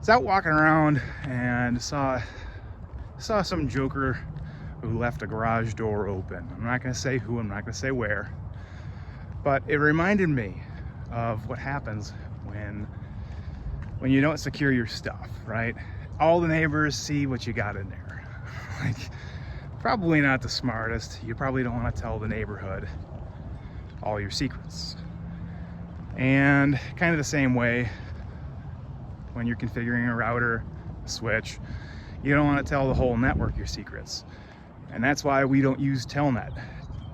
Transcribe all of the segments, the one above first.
was out walking around and saw some joker who left a garage door open. I'm not gonna say who, I'm not gonna say where, but it reminded me of what happens when you don't secure your stuff, right? All the neighbors see what you got in there. Like, probably not the smartest. You probably don't want to tell the neighborhood all your secrets. And kind of the same way when you're configuring a router, a switch, you don't want to tell the whole network your secrets. And that's why we don't use Telnet.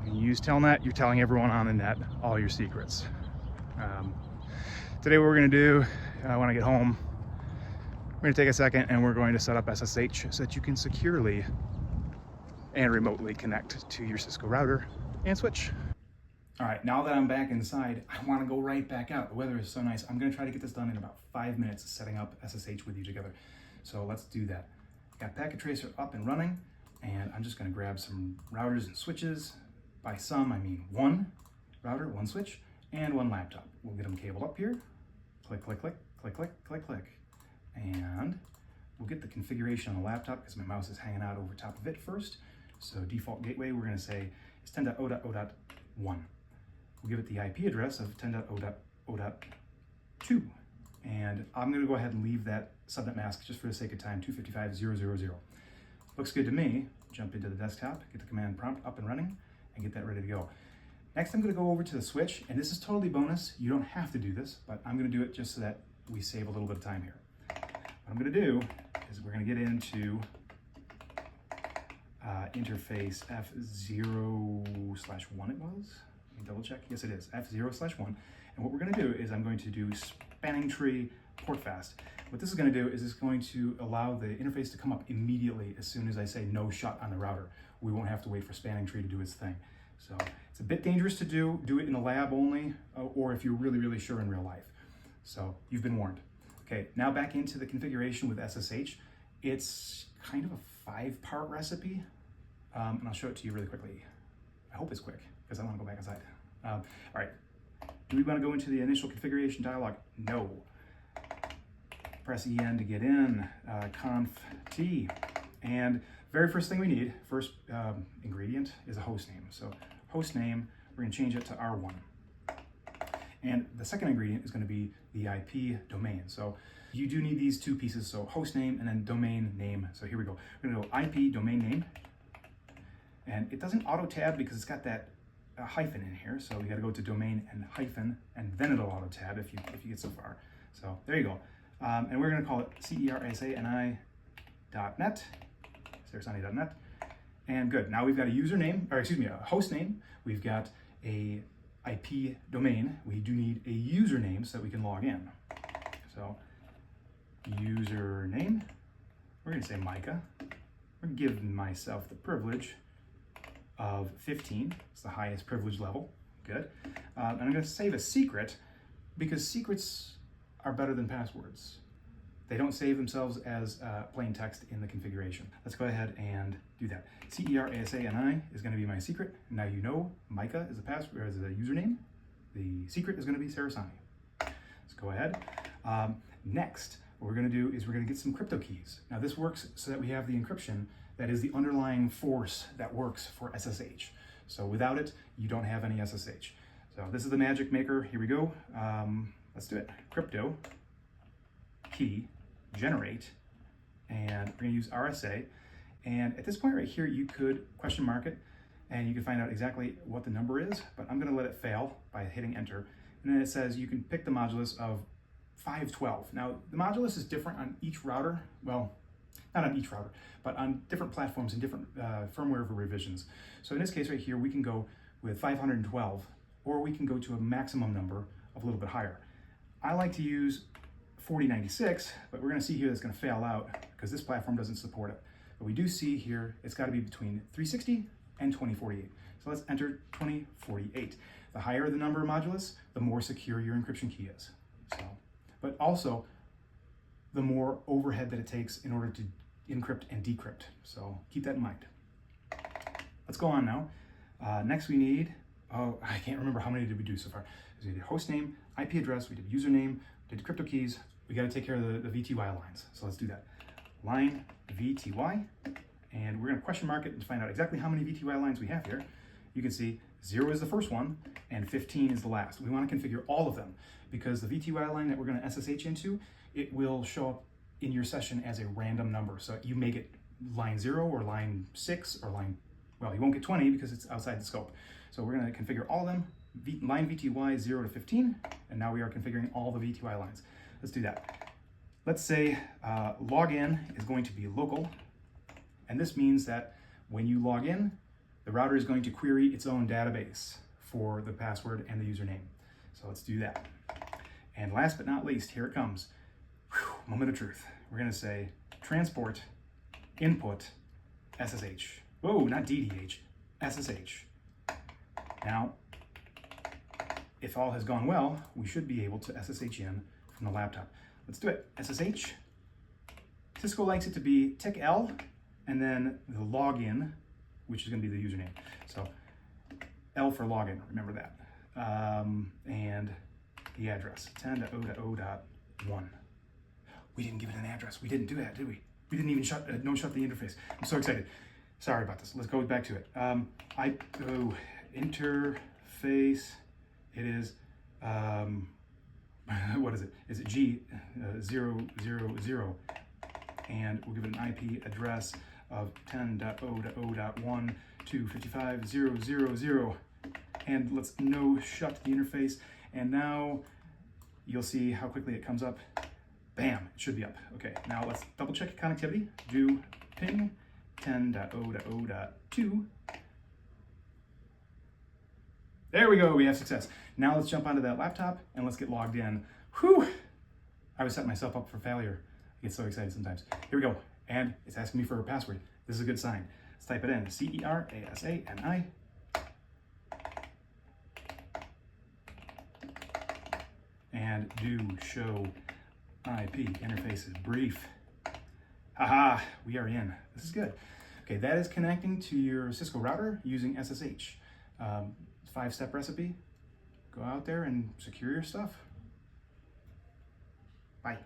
When you use Telnet, you're telling everyone on the net all your secrets. Today what we're going to do, when I get home, we're going to take a second and we're going to set up SSH so that you can securely and remotely connect to your Cisco router and switch. All right, now that I'm back inside, I want to go right back out. The weather is so nice. I'm going to try to get this done in about 5 minutes, setting up SSH with you together. So let's do that. Got Packet Tracer up and running, and I'm just going to grab some routers and switches. By some, I mean one router, one switch, and one laptop. We'll get them cabled up here. Click, click, click, click, click, click, click. And we'll get the configuration on the laptop because my mouse is hanging out over top of it first. So default gateway, we're going to say is 10.0.0.1. We'll give it the IP address of 10.0.0.2. And I'm going to go ahead and leave that subnet mask just for the sake of time, 255.0.0.0. Looks good to me. Jump into the desktop, get the command prompt up and running, and get that ready to go. Next, I'm going to go over to the switch, and this is totally bonus. You don't have to do this, but I'm going to do it just so that we save a little bit of time here. What I'm going to do is we're going to get into interface F0/1 it was. Let me double check. Yes, it is F0/1. And what we're going to do is I'm going to do spanning tree port fast. What this is going to do is it's going to allow the interface to come up immediately as soon as I say no shut on the router. We won't have to wait for spanning tree to do its thing. So it's a bit dangerous to do it in the lab only, or if you're really, really sure in real life. So you've been warned. Okay, now back into the configuration with SSH. It's kind of a 5-part recipe, and I'll show it to you really quickly. I hope it's quick, because I want to go back inside. All right, do we want to go into the initial configuration dialog? No. Press EN to get in, conf T, and very first thing we need, first ingredient, is a host name. So host name, we're going to change it to R1. And the second ingredient is going to be the IP domain. So you do need these two pieces, so host name and then domain name. So here we go. We're going to go IP domain name. And it doesn't auto tab because it's got that hyphen in here. So we got to go to domain and hyphen, and then it'll auto tab if you get so far. So there you go. And we're going to call it cersani.net. Cersani.net. And good. Now we've got a username, or excuse me, a host name. We've got a IP domain. We do need a username so that we can log in. So username, we're going to say Micah. We're going to give myself the privilege of 15. It's the highest privilege level. Good. And I'm going to save a secret because secrets are better than passwords. They don't save themselves as plain text in the configuration. Let's go ahead and do that. CERASANI is going to be my secret. Now you know Micah is a password, is a username. The secret is going to be Sarasani. Let's go ahead. Next, what we're going to do is we're going to get some crypto keys. Now this works so that we have the encryption that is the underlying force that works for SSH. So without it, you don't have any SSH. So this is the magic maker. Here we go. Let's do it. Crypto key generate, and we're going to use RSA. And at this point right here, you could question mark it, and you can find out exactly what the number is, but I'm going to let it fail by hitting enter. And then it says you can pick the modulus of 512. Now, the modulus is different on each router. Well, not on each router, but on different platforms and different firmware revisions. So in this case right here, we can go with 512, or we can go to a maximum number of a little bit higher. I like to use 4096, but we're going to see here that's going to fail out because this platform doesn't support it. But we do see here it's got to be between 360 and 2048. So let's enter 2048. The higher the number of modulus, the more secure your encryption key is. So, but also the more overhead that it takes in order to encrypt and decrypt. So keep that in mind. Let's go on now. Next we need, I can't remember how many did we do so far. We did host name, IP address, we did username, we did crypto keys, we got to take care of the VTY lines. So let's do that. Line VTY, and we're going to question mark it to find out exactly how many VTY lines we have here. You can see 0 is the first one and 15 is the last. We want to configure all of them because the VTY line that we're going to SSH into, it will show up in your session as a random number. So you may get line 0 or line 6 or line, well, you won't get 20 because it's outside the scope. So we're going to configure all of them, line VTY 0 to 15, and now we are configuring all the VTY lines. Let's do that. Let's say login is going to be local, and this means that when you log in, the router is going to query its own database for the password and the username. So let's do that. And last but not least, here it comes. Whew, moment of truth. We're going to say transport input SSH. Whoa, not DDH, SSH. Now, if all has gone well, we should be able to SSH in from the laptop. Let's do it. SSH. Cisco likes it to be tick L and then the login, which is going to be the username. So L for login, remember that. And the address, 10.0.0.1. We didn't give it an address. We didn't do that, did we? We didn't even shut the interface. I'm so excited. Sorry about this. Let's go back to it. Interface. It is, what is it? Is it G000? And we'll give it an IP address of 10.0.0.1 to 55.0.0.0. And let's shut the interface. And now you'll see how quickly it comes up. Bam, it should be up. Okay, now let's double check connectivity. Do ping 10.0.0.2. There we go, we have success. Now let's jump onto that laptop and let's get logged in. Whew, I was setting myself up for failure. I get so excited sometimes. Here we go, and it's asking me for a password. This is a good sign. Let's type it in, CERASANI. And do show IP interfaces brief. Haha, we are in. This is good. Okay, that is connecting to your Cisco router using SSH. 5-step recipe. Go out there and secure your stuff. Bye.